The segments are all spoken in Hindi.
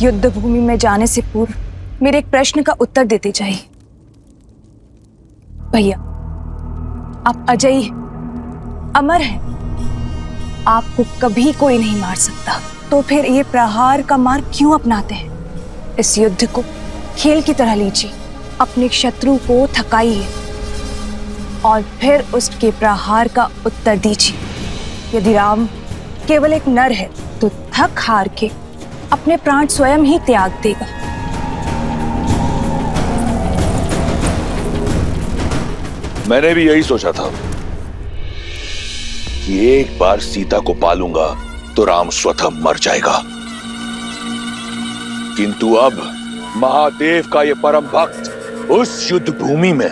युद्ध भूमि में जाने से पूर्व मेरे एक प्रश्न का उत्तर देते जाइए। भैया, आप अजयी हैं, अमर हैं, आपको कभी कोई नहीं मार सकता, तो फिर ये प्रहार का मार्ग क्यों अपनाते हैं? इस युद्ध को खेल की तरह लीजिए, अपने शत्रु को थकाइए और फिर उसके प्रहार का उत्तर दीजिए। यदि राम केवल एक नर है तो थक हार के अपने प्राण स्वयं ही त्याग देगा। मैंने भी यही सोचा था कि एक बार सीता को पालूंगा तो राम स्वतः मर जाएगा, किंतु अब महादेव का यह परम भक्त उस युद्ध भूमि में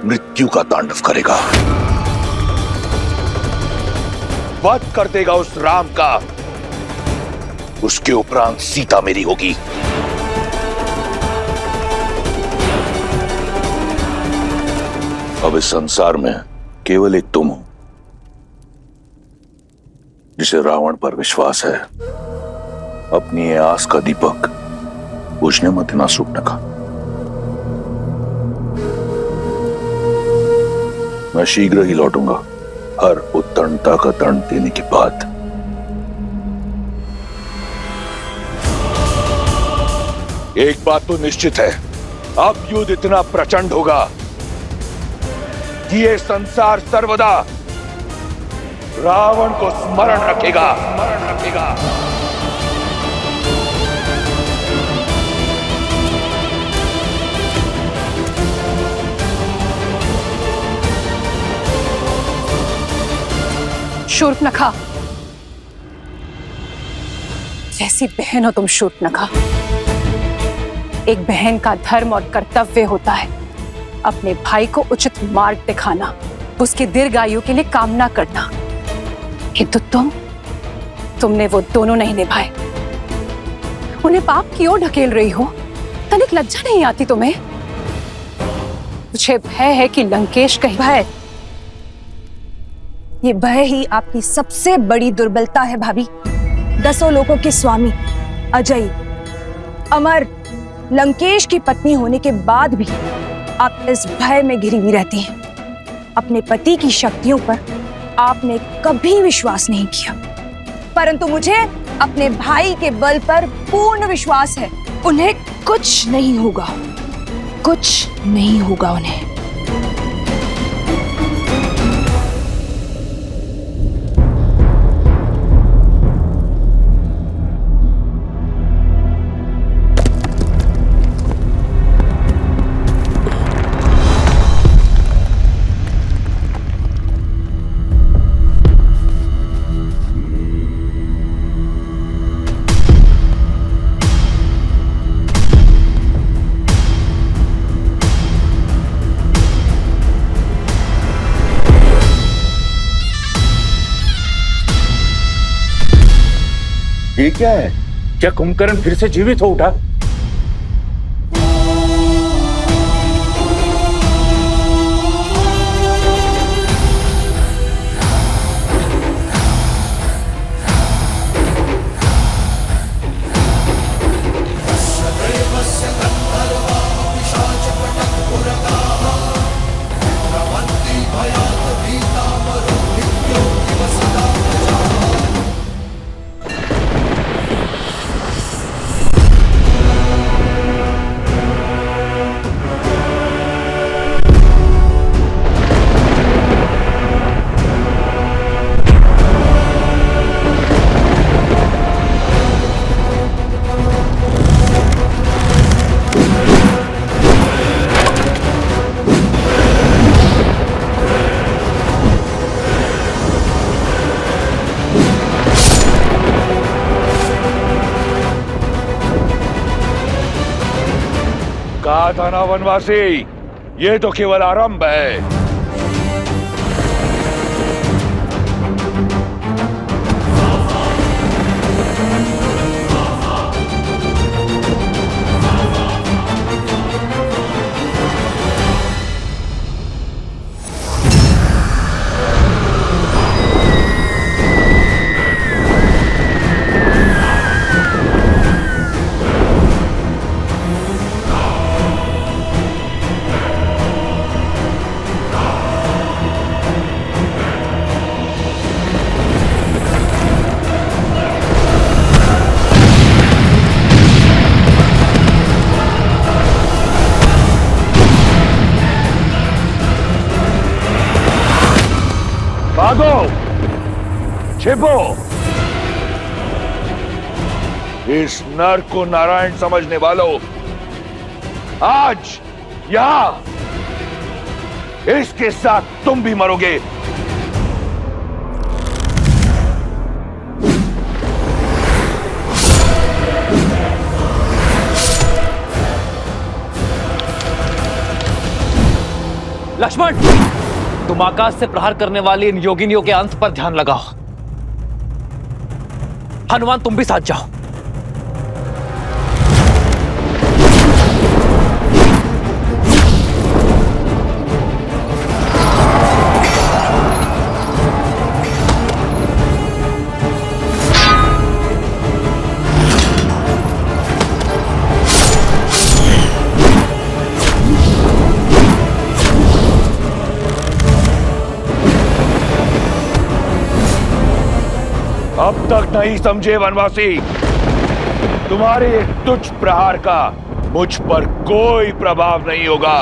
मृत्यु का तांडव करेगा, वध कर देगा उस राम का। उसके उपरांत सीता मेरी होगी। अब इस संसार में केवल एक तुम हो जिसे रावण पर विश्वास है। अपनी ये आस का दीपक बुझने मत देना शूर्पणखा। मैं शीघ्र ही लौटूंगा, हर उत्तरता का दंड देने के बाद। एक बात तो निश्चित है, अब युद्ध इतना प्रचंड होगा कि ये संसार सर्वदा रावण को स्मरण रखेगा। शूर्पणखा, कैसी बहन हो तुम शूर्पणखा। एक बहन का धर्म और कर्तव्य होता है अपने भाई को उचित मार्ग दिखाना, उसके दीर्घायु के लिए कामना करना, किंतु तुमने वो दोनों नहीं निभाए। उन्हें पाप की ओर ढकेल रही हो, तनिक लज्जा नहीं आती तुम्हें? मुझे भय है कि लंकेश कहीं। भय, ये भय ही आपकी सबसे बड़ी दुर्बलता है भाभी। 10 लोकों के स्वामी, अजय, अमर, लंकेश की पत्नी होने के बाद भी आप इस भय में घिरी हुई रहती हैं। अपने पति की शक्तियों पर आपने कभी विश्वास नहीं किया, परंतु मुझे अपने भाई के बल पर पूर्ण विश्वास है। उन्हें कुछ नहीं होगा, कुछ नहीं होगा उन्हें। ये क्या है? क्या कुंभकर्ण फिर से जीवित हो उठा? कहा था ना वनवासी, ये तो केवल आरंभ है। छिपो। इस नर को नारायण समझने वालों, आज यहां इसके साथ तुम भी मरोगे। लक्ष्मण, तुम आकाश से प्रहार करने वाली इन योगिनियों के अंत पर ध्यान लगाओ। हनुमान, तुम भी साथ जाओ। अब तक नहीं समझे वनवासी, तुम्हारे एक तुच्छ प्रहार का मुझ पर कोई प्रभाव नहीं होगा।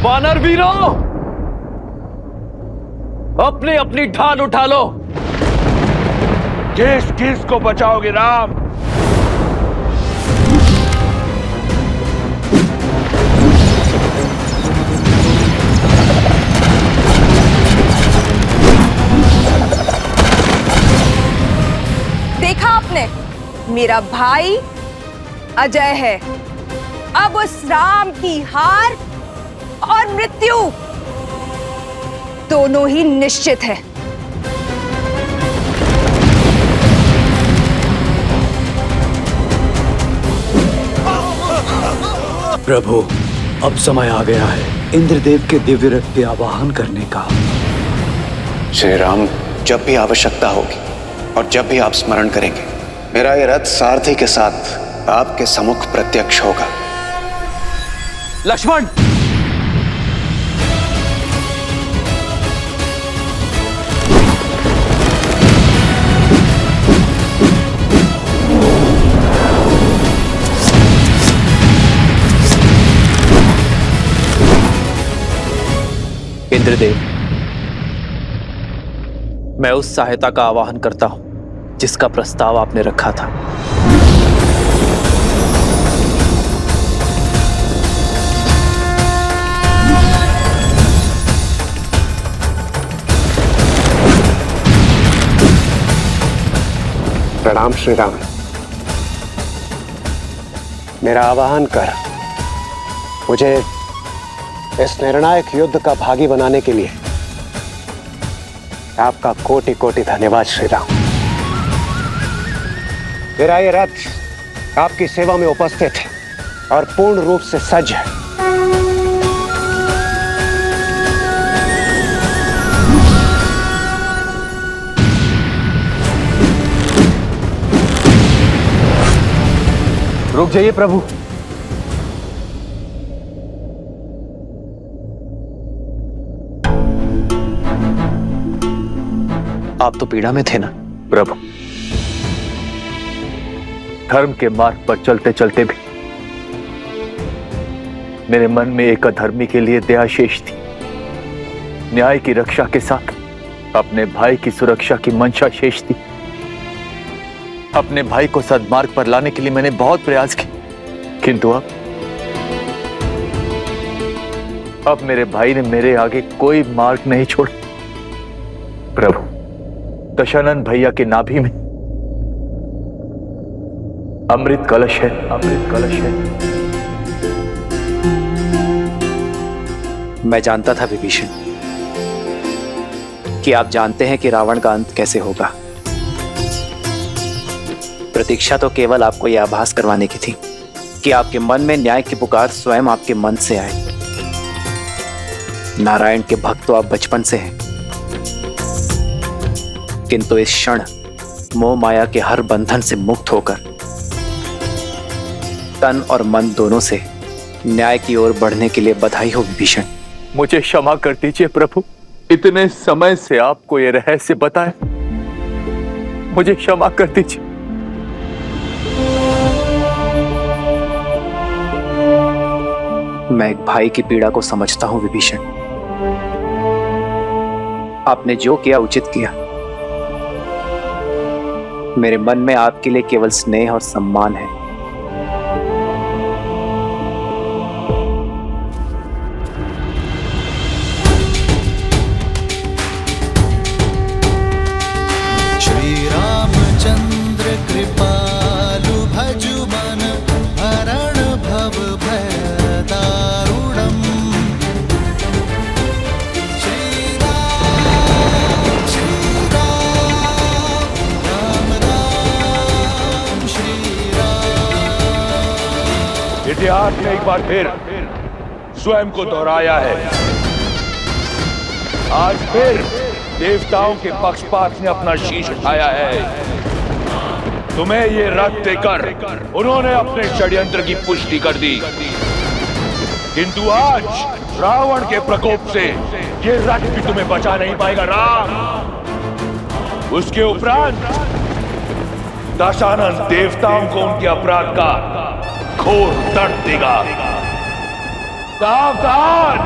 वानर वीरों, अपनी अपनी ढाल उठा लो। किस किस को बचाओगे राम? देखा आपने, मेरा भाई अजय है। अब उस राम की हार और मृत्यु दोनों ही निश्चित है। प्रभु, अब समय आ गया है इंद्रदेव के दिव्य रथ के आवाहन करने का। श्री राम, जब भी आवश्यकता होगी और जब भी आप स्मरण करेंगे, मेरा ये रथ सारथी के साथ आपके सम्मुख प्रत्यक्ष होगा। लक्ष्मण, इंद्रदेव, मैं उस सहायता का आवाहन करता हूं जिसका प्रस्ताव आपने रखा था। प्रणाम श्री राम। मेरा आवाहन कर मुझे इस निर्णायक युद्ध का भागी बनाने के लिए आपका कोटि कोटि धन्यवाद श्री राम। मेरा ये रथ आपकी सेवा में उपस्थित है और पूर्ण रूप से सज्ज है। रुक जाइए प्रभु। आप तो पीड़ा में थे ना प्रभु, धर्म के मार्ग पर चलते चलते भी मेरे मन में एक अधर्मी के लिए दया शेष थी। न्याय की रक्षा के साथ अपने भाई की सुरक्षा की मंशा शेष थी। अपने भाई को सद्मार्ग पर लाने के लिए मैंने बहुत प्रयास किए, किंतु अब मेरे भाई ने मेरे आगे कोई मार्ग नहीं छोड़ा। प्रभु, दशानंद भैया के नाभि में अमृत कलश है, अमृत कलश है। मैं जानता था विभीषण कि आप जानते हैं कि रावण का अंत कैसे होगा। प्रतीक्षा तो केवल आपको यह आभास करवाने की थी कि आपके मन में न्याय की पुकार स्वयं आपके मन से आए। नारायण के भक्त तो आप बचपन से हैं, किंतु इस क्षण मोह माया के हर बंधन से मुक्त होकर तन और मन दोनों से न्याय की ओर बढ़ने के लिए बधाई हो विभीषण। मुझे क्षमा कर दीजिए प्रभु, इतने समय से आपको यह रहस्य बताए, मुझे क्षमा कर दीजिए। मैं एक भाई की पीड़ा को समझता हूं विभीषण। आपने जो किया उचित किया। मेरे मन में आपके लिए केवल स्नेह और सम्मान है। श्री रामचंद्र कृपालु भजु मन हरण भव भय दारुणम्। श्री राम राम राम श्री राम। इतिहास ने एक बार फिर स्वयं को दोहराया है। आज फिर देवताओं के पक्षपात ने अपना शीश उठाया है। तुम्हें ये रथ देकर उन्होंने अपने षड्यंत्र की पुष्टि कर दी, किंतु आज रावण के प्रकोप से ये रथ भी तुम्हें बचा नहीं पाएगा राम। उसके उपरांत दशानन देवताओं को उनके अपराध का घोर दर्द देगा। सावधान!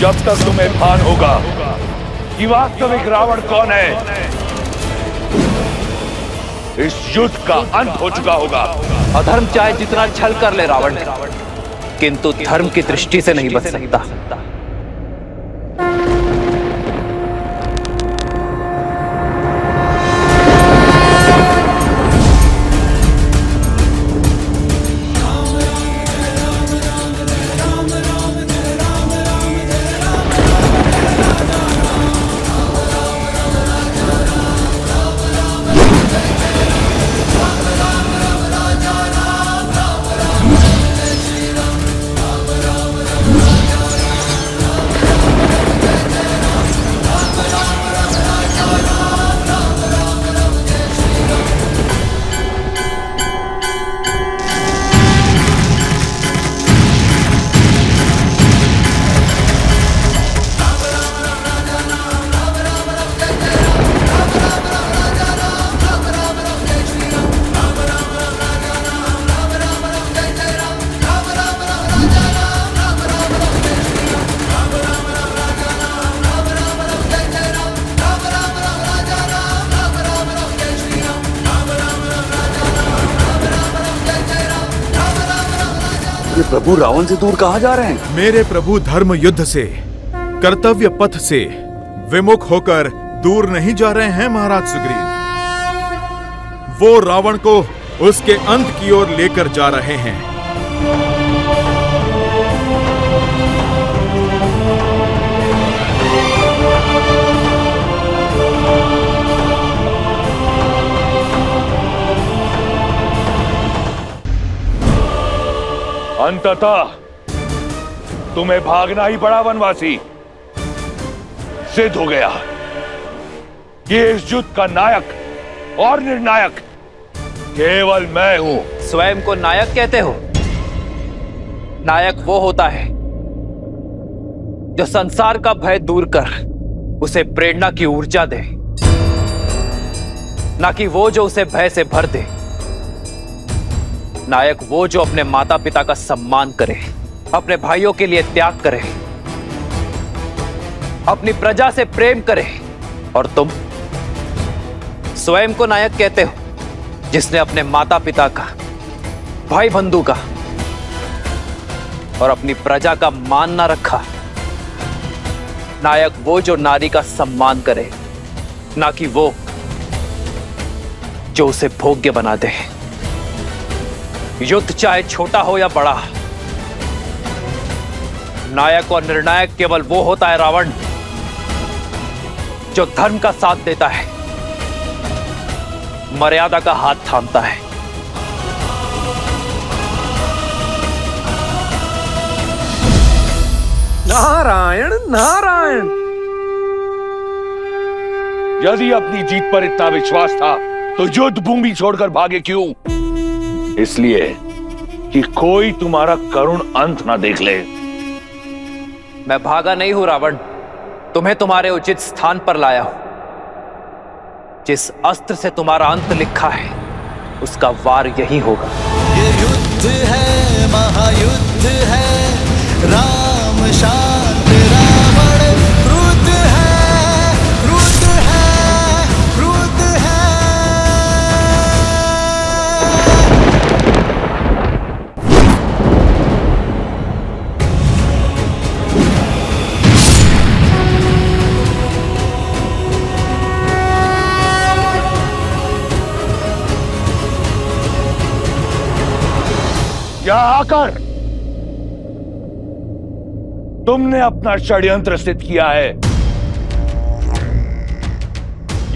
जब तक तुम्हें भान होगा कि वास्तविक रावण कौन है, इस युद्ध का अंत हो चुका होगा। अधर्म चाहे जितना छल कर ले रावण, किंतु धर्म की दृष्टि से नहीं बच सकता। आपके प्रभु रावण से दूर कहाँ जा रहे हैं? मेरे प्रभु धर्म युद्ध से, कर्तव्य पथ से विमुख होकर दूर नहीं जा रहे हैं महाराज सुग्रीव। वो रावण को उसके अंत की ओर लेकर जा रहे हैं। अंततः तुम्हें भागना ही पड़ा वनवासी। सिद्ध हो गया कि इस युद्ध का नायक और निर्णायक केवल मैं हूं। स्वयं को नायक कहते हो? नायक वो होता है जो संसार का भय दूर कर उसे प्रेरणा की ऊर्जा दे, ना कि वो जो उसे भय से भर दे। नायक वो जो अपने माता पिता का सम्मान करे, अपने भाइयों के लिए त्याग करे, अपनी प्रजा से प्रेम करे। और तुम स्वयं को नायक कहते हो जिसने अपने माता पिता का, भाई बंधु का और अपनी प्रजा का मान ना रखा। नायक वो जो नारी का सम्मान करे, ना कि वो जो उसे भोग्य बना दे। युद्ध चाहे छोटा हो या बड़ा, नायक और निर्णायक केवल वो होता है रावण जो धर्म का साथ देता है, मर्यादा का हाथ थामता है। नारायण नारायण। यदि अपनी जीत पर इतना विश्वास था तो युद्ध भूमि छोड़कर भागे क्यों? इसलिए कि कोई तुम्हारा करुण अंत ना देख ले। मैं भागा नहीं हूं रावण, तुम्हें तुम्हारे उचित स्थान पर लाया हूं। जिस अस्त्र से तुम्हारा अंत लिखा है उसका वार यही होगा। ये युद्ध है, महायुद्ध है, राम शांत रावण क्रुद्ध है, क्रुद्ध है, क्रुद्ध है। यहाँ आकर तुमने अपना षड्यंत्र सिद्ध किया है।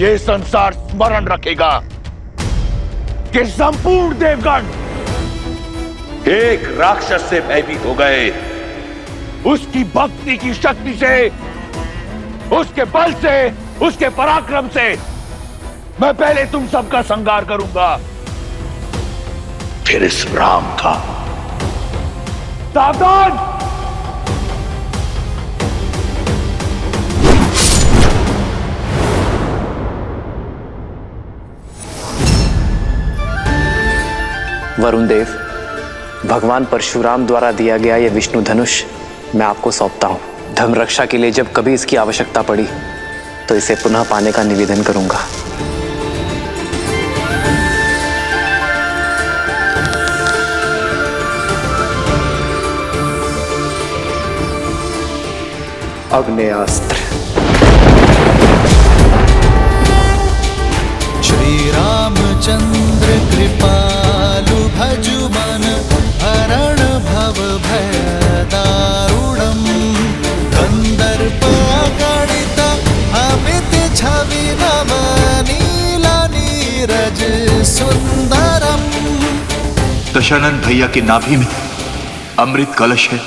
यह संसार स्मरण रखेगा कि संपूर्ण देवगण एक राक्षस से भयभीत हो गए। उसकी भक्ति की शक्ति से, उसके बल से, उसके पराक्रम से मैं पहले तुम सबका संहार करूंगा, फिर इस राम का। सावधान! वरुण देव, भगवान परशुराम द्वारा दिया गया यह विष्णु धनुष मैं आपको सौंपता हूं। धर्म रक्षा के लिए जब कभी इसकी आवश्यकता पड़ी तो इसे पुनः पाने का निवेदन करूंगा। अग्नेयास्त्र। श्री रामचंद्र कृपालु भजु मन हरण भव भय दारुणम गंधर्प गणित अमित छवि नव नील नीरज सुंदरम। दशानन भैया की नाभि में अमृत कलश है।